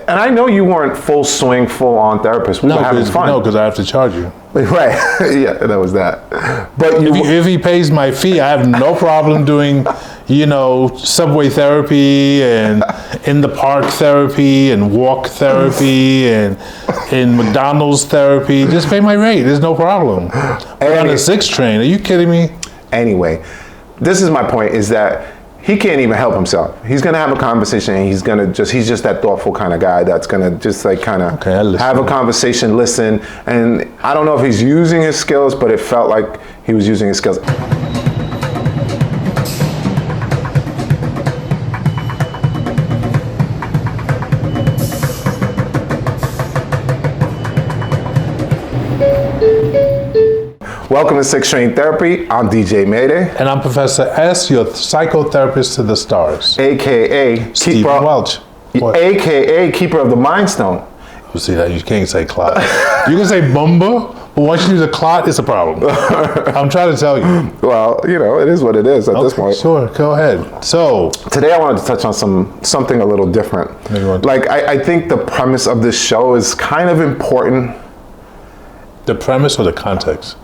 And I know you weren't full swing, full on therapist. We were having fun. No, because I have to charge you. Right. Yeah, that was that. But if he pays my fee, I have no problem doing, subway therapy and in the park therapy and walk therapy and in McDonald's therapy. Just pay my rate. There's no problem. But on a 6 train, are you kidding me? Anyway, this is my point, is that he can't even help himself. He's gonna have a conversation and he's just that thoughtful kind of guy that's gonna just like kind of have a conversation, listen. And I don't know if he's using his skills, but it felt like he was using his skills. Welcome to 6 Train Therapy. I'm DJ Mayday. And I'm Professor S, your psychotherapist to the stars. AKA Stephen Welch. AKA Keeper of the Mind Stone. You see that? You can't say clot. You can say bumba, but once you use a clot, it's a problem. I'm trying to tell you. Well, it is what it is at this point. Sure, go ahead. So today I wanted to touch on something a little different. Like I think the premise of this show is kind of important. The premise or the context?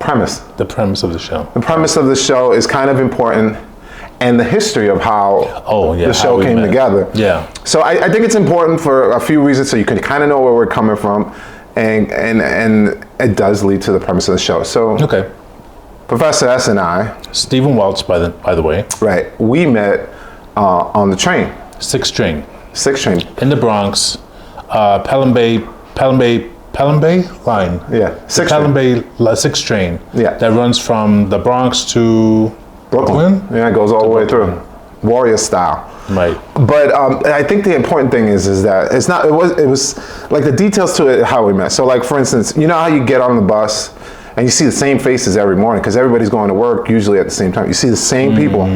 Premise. The premise of the show. The premise of the show is kind of important, and the history of how the show came together. Yeah. So I think it's important for a few reasons, so you can kind of know where we're coming from, and it does lead to the premise of the show. So Professor S and I, Stephen Welch, by the way, right? We met on the train. 6 train. 6 train in the Bronx, Pelham Bay line. Yeah, 6 train. Yeah, that runs from the Bronx to Brooklyn. Yeah, it goes all the way through, warrior style. Right. But I think the important thing is that it's not. It was like the details to it, how we met. So like for instance, you know how you get on the bus and you see the same faces every morning because everybody's going to work usually at the same time. You see the same people.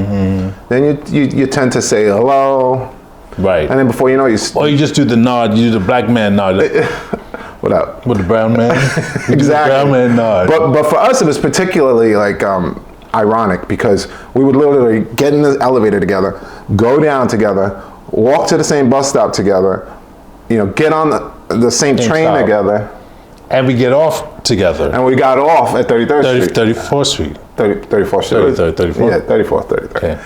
Then you tend to say hello. Right. And then before you know, you just do the nod. You do the black man nod. What up? With the brown man? Exactly. The brown man nod. But for us, it was particularly like ironic because we would literally get in the elevator together, go down together, walk to the same bus stop together, get on the same train together. And we get off together. And we got off at 33rd Street. 34th Street. 34th Street. 34th? Yeah, 34th, 33rd. Okay.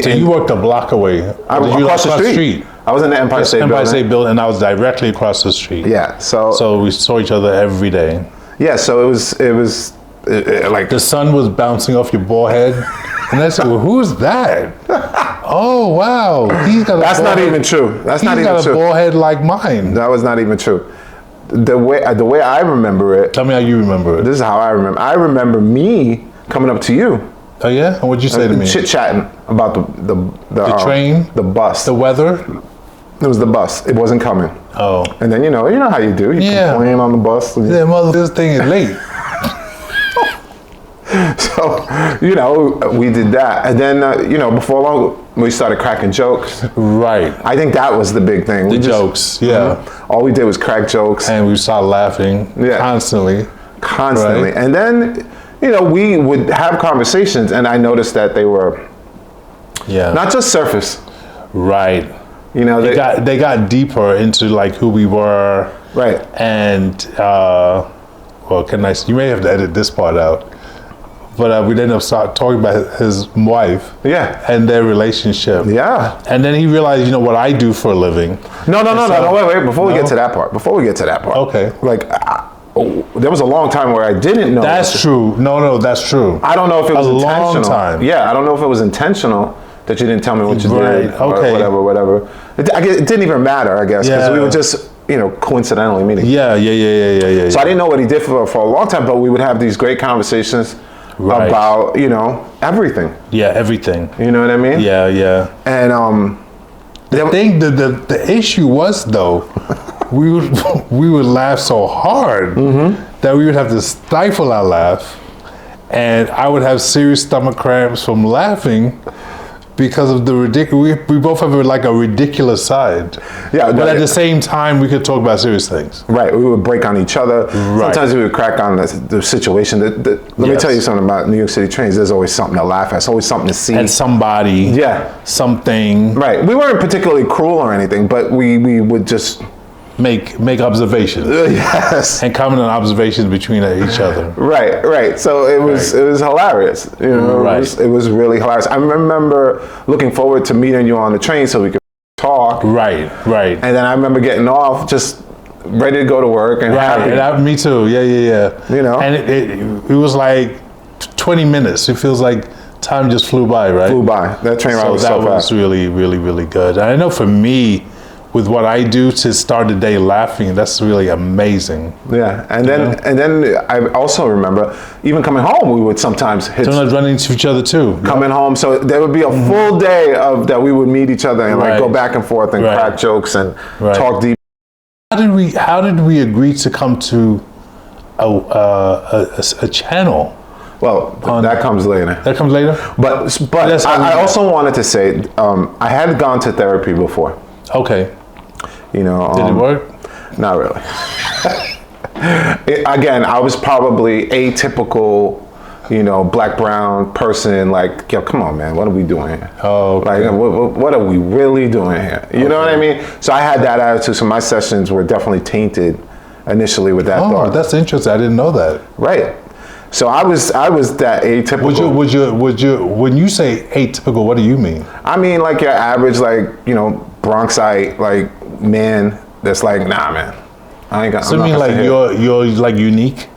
So you worked a block away. Across the street. I was in the Empire State Building, and I was directly across the street. Yeah, so we saw each other every day. Yeah, so it was like the sun was bouncing off your bald head, and I said, "Well, who's that?" Oh wow, he's got. That's not even true. That's not even true. He's got a bald head like mine. That was not even true. The way I remember it. Tell me how you remember it. This is how I remember. I remember me coming up to you. Oh yeah, and what'd you say to me? Chit chatting about the train, the bus, the weather. It was the bus. It wasn't coming. Oh. And then you know how you do. You complain on the bus. Yeah, mother, this thing is late. So, we did that. And then, before long, we started cracking jokes. Right. I think that was the big thing. Jokes, yeah. All we did was crack jokes. And we started laughing constantly. Constantly. Right? And then, we would have conversations, and I noticed that they were not just surface. Right. They got deeper into like who we were. Right. And, you may have to edit this part out. But we ended up talking about his wife. Yeah. And their relationship. Yeah. And then he realized, what I do for a living. No, wait. Before we get to that part. Okay. Like, there was a long time where I didn't know. That's true. No, that's true. I don't know if it was intentional. A long time. Yeah, I don't know if it was intentional that you didn't tell me what you did. Okay. Or whatever. It didn't even matter, I guess, because we were just, coincidentally meeting. Yeah. So I didn't know what he did for a long time, but we would have these great conversations. Right. About everything. Yeah, everything. You know what I mean? Yeah. And the issue was though, we would laugh so hard that we would have to stifle our laugh, and I would have serious stomach cramps from laughing because of the ridiculous. We both have like a ridiculous side. Yeah, but at the same time, we could talk about serious things. Right, we would break on each other. Right. Sometimes we would crack on the situation. Let me tell you something about New York City trains. There's always something to laugh at. There's always something to see. And somebody. Yeah. Something. Right. We weren't particularly cruel or anything, but we would just make observations. Yes. And comment on observations between each other. Right. So it was hilarious. You know, it was really hilarious. I remember looking forward to meeting you on the train so we could talk. Right. And then I remember getting off just ready to go to work and happy. And me too. Yeah. You know. And it was like 20 minutes. It feels like time just flew by, right? Flew by. That train ride was so fast. That was really good. I know for me, with what I do to start the day laughing, that's really amazing. Yeah, and then I also remember even coming home, we would sometimes sometimes running into each other too. Coming home, so there would be a full day of that we would meet each other and like go back and forth and crack jokes and talk deep. How did we agree to come to a channel? Well, that comes later. That comes later. But I also wanted to say I had gone to therapy before. Okay. You know, did it work? Not really. Again, I was probably atypical, you know, black, brown person. Like, yo, come on, man, what are we doing here? Oh, okay. Like, what are we really doing here? You know what I mean? So I had that attitude. So my sessions were definitely tainted initially with that thought. Oh, that's interesting. I didn't know that. Right. So I was that atypical. Would you when you say atypical, what do you mean? I mean like your average, like, you know, Bronxite, like, man that's like, nah, man, I ain't got. So you mean like you're like unique?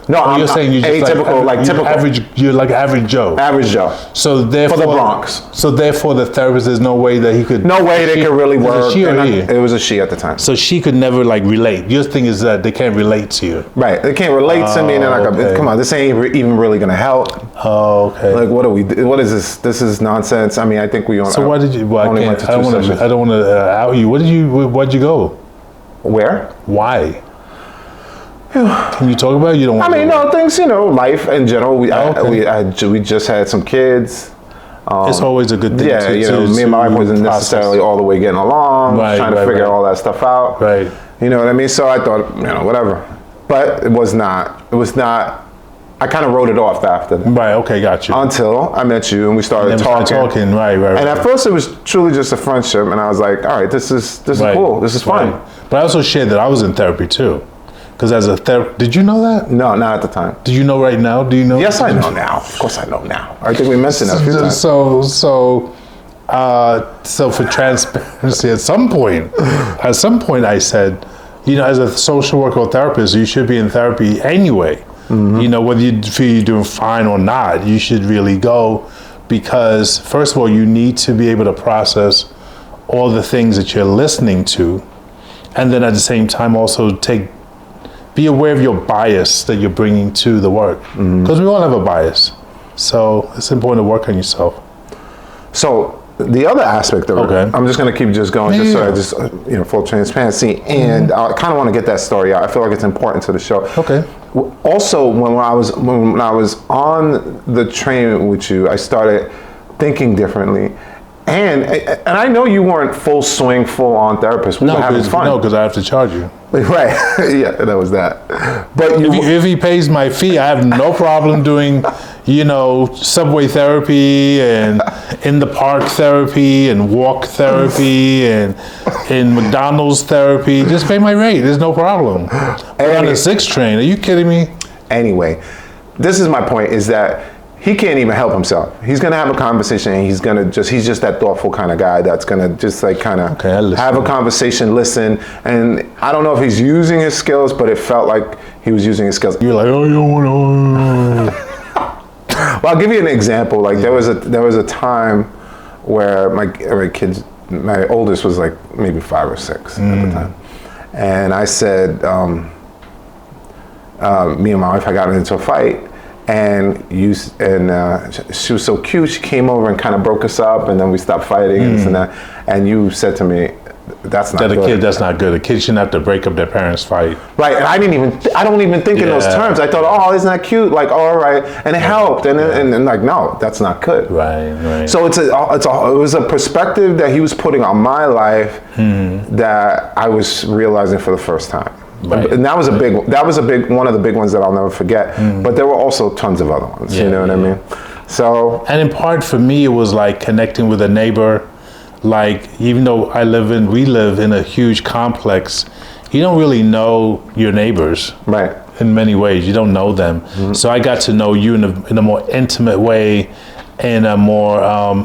No, you're saying you're just atypical, like typical. Average, you're like average Joe. Average Joe. So therefore, for the Bronx. So therefore, the therapist, there's no way that he could. No way they could really work. Was it she or he? It was a she at the time. So she could never like relate. Your thing is that they can't relate to you. Right. They can't relate to me, and they're like, come on, this ain't even really gonna help. Oh, okay. Like, what is this? This is nonsense. I mean, I think we. So why did you? Well, I don't want to out you. Why'd you go? Where? Why? Can you talk about it? You don't want I mean, no, things, you know, life in general. We just had some kids. It's always a good thing. Yeah, you know, me and my wife wasn't necessarily all the way getting along, trying to figure all that stuff out. Right. You know what I mean? So I thought, you know, whatever. But it was not. I kind of wrote it off after that. Right, okay, got you. Until I met you and we started talking. Right. And at first it was truly just a friendship, and I was like, all right, this is cool. This is fun. But I also shared that I was in therapy too. Because as a therapist, did you know that? No, not at the time. Do you know right now? Do you know? Yes, I know now. Of course I know now. I think we mentioned that a few times. So for transparency, at some point I said, you know, as a social worker or therapist, you should be in therapy anyway. Mm-hmm. You know, whether you feel you're doing fine or not, you should really go, because first of all, you need to be able to process all the things that you're listening to, and then at the same time also be aware of your bias that you're bringing to the work, because we all have a bias. So it's important to work on yourself. So the other aspect of it, I'm just going to keep going, you know, full transparency, and I kind of want to get that story out. I feel like it's important to the show. Okay. Also, when I was on the train with you, I started thinking differently. And I know you weren't full swing, full on therapist. We were having fun. No, because I have to charge you. Right. Yeah, that was that. But if he pays my fee, I have no problem doing, you know, subway therapy and in the park therapy and walk therapy and in McDonald's therapy. Just pay my rate. There's no problem. We're on the 6 train. Are you kidding me? Anyway, this is my point, is that he can't even help himself. He's gonna have a conversation, and he's just that thoughtful kind of guy that's gonna just like kind of have a conversation, listen. And I don't know if he's using his skills, but it felt like he was using his skills. You're like, oh, you don't want to. Well, I'll give you an example. Like there was a time where my kids, my oldest was like maybe 5 or 6 at the time, and I said, me and my wife had gotten into a fight. And she was so cute. She came over and kind of broke us up, and then we stopped fighting and this and that. And you said to me, that's not That a good. kid, that's not good. A kid shouldn't have to break up their parents' fight. Right, and I don't even think in those Yeah. terms. I thought, oh, isn't that cute? Like, all right, and it helped, and like, no, that's not good. Right. So it was a perspective that he was putting on my life that I was realizing for the first time. Right. And that was a big one of the big ones that I'll never forget. But there were also tons of other ones. You know what I mean? So, and in part for me, it was like connecting with a neighbor. Like, even though we live in a huge complex, you don't really know your neighbors. right. In many ways, you don't know them. So I got to know you in a more intimate way, in a more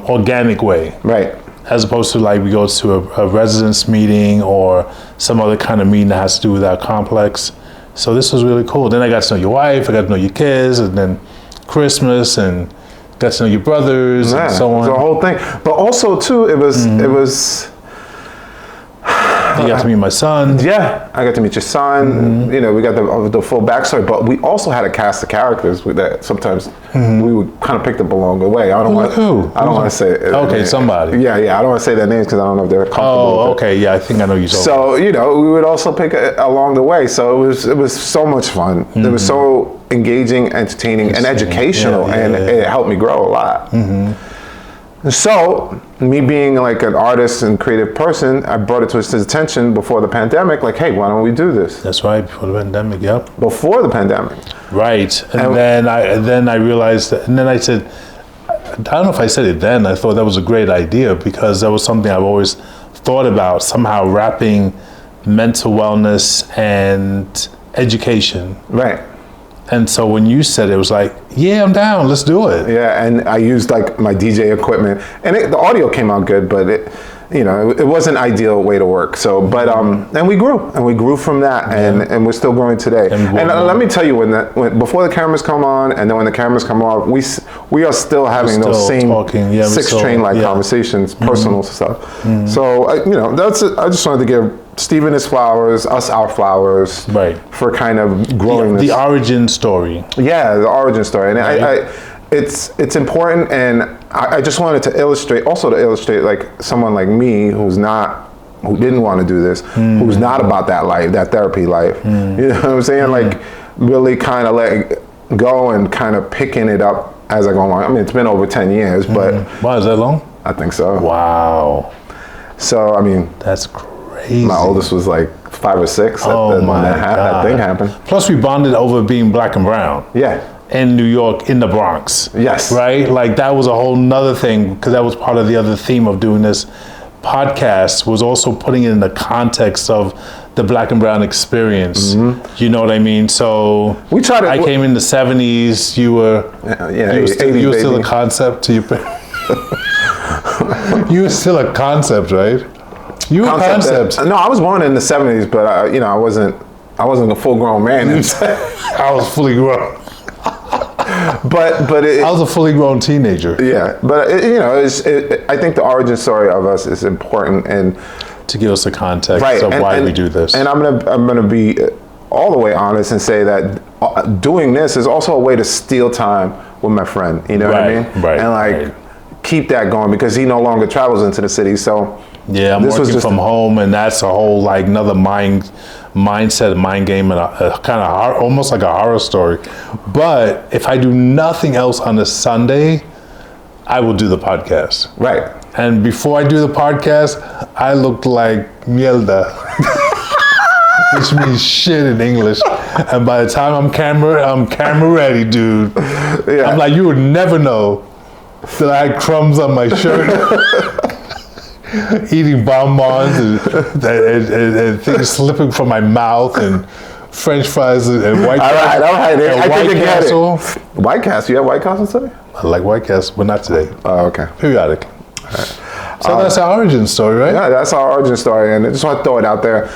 organic way. Right. As opposed to like we go to a residence meeting or some other kind of meeting that has to do with our complex. So this was really cool. Then I got to know your wife, I got to know your kids, and then Christmas, and got to know your brothers, and so on. The whole thing. But also too, it was. You got to meet my son. Yeah, I got to meet your son. You know, we got the full backstory, but we also had a cast of characters that sometimes we would kind of pick up along the way. I don't want to say. Okay, somebody. Yeah, I don't want to say their names because I don't know if they're comfortable. Oh, okay, yeah, I think I know you. So you know, we would also pick along the way. So it was so much fun. It was so engaging, entertaining, and educational, and it helped me grow a lot. So, me being like an artist and creative person, I brought it to his attention before the pandemic, like, hey, why don't we do this? That's right, before the pandemic, yep. Before the pandemic. Right, and then I realized that, and then I said, I don't know if I said it then, I thought that was a great idea because that was something I've always thought about, somehow wrapping mental wellness and education. Right. And so when you said it was like, yeah, I'm down, let's do it. Yeah, and I used like my DJ equipment, and the audio came out good, but it wasn't an ideal way to work. So, but and we grew from that, and we're still growing today. And let me tell you, when before the cameras come on, and then when the cameras come off, we are still having those same six train like conversations, personal stuff. So I just wanted to give Stephen his flowers, us our flowers, right, for kind of growing the origin story. Yeah, the origin story, and it's important, and I just wanted to illustrate like someone like me who didn't want to do this, who's not about that life, that therapy life. You know what I'm saying? Like really kind of letting go and kind of picking it up as I go along. I mean, it's been over 10 years, but wow, is that long? I think so. Wow. So I mean, that's crazy. My oldest was like 5 or 6 when that thing happened. Plus, we bonded over being black and brown. Yeah. In New York, in the Bronx. Yes. Right? Like that was a whole nother thing because that was part of the other theme of doing this podcast, was also putting it in the context of the black and brown experience. You know what I mean? So I came in the 70s, you were you were still a concept to your you were still a concept, right? You were concept. No, I was born in the 70s, but I wasn't a full grown man. I was fully grown. But I was a fully grown teenager. Yeah, but I think the origin story of us is important, and to give us a context of why we do this. And I'm gonna be all the way honest and say that doing this is also a way to steal time with my friend. You know what I mean? Right. And keep that going because he no longer travels into the city. So yeah, I'm working from home, and that's a whole like another mindset, mind game, and a kind of almost like a horror story. But if I do nothing else on a Sunday, I will do the podcast. Right. And before I do the podcast, I look like mierda, which means shit in English. And by the time I'm camera ready, dude. Yeah. I'm like, you would never know that I had crumbs on my shirt. Eating bonbons and things slipping from my mouth and French fries and White Castle. All right. And White Castle. White Castle. You have White Castle today? I like White Castle, but not today. Oh, okay. Periodic. Right. So that's our origin story, right? Yeah, that's our origin story, and I just want to throw it out there.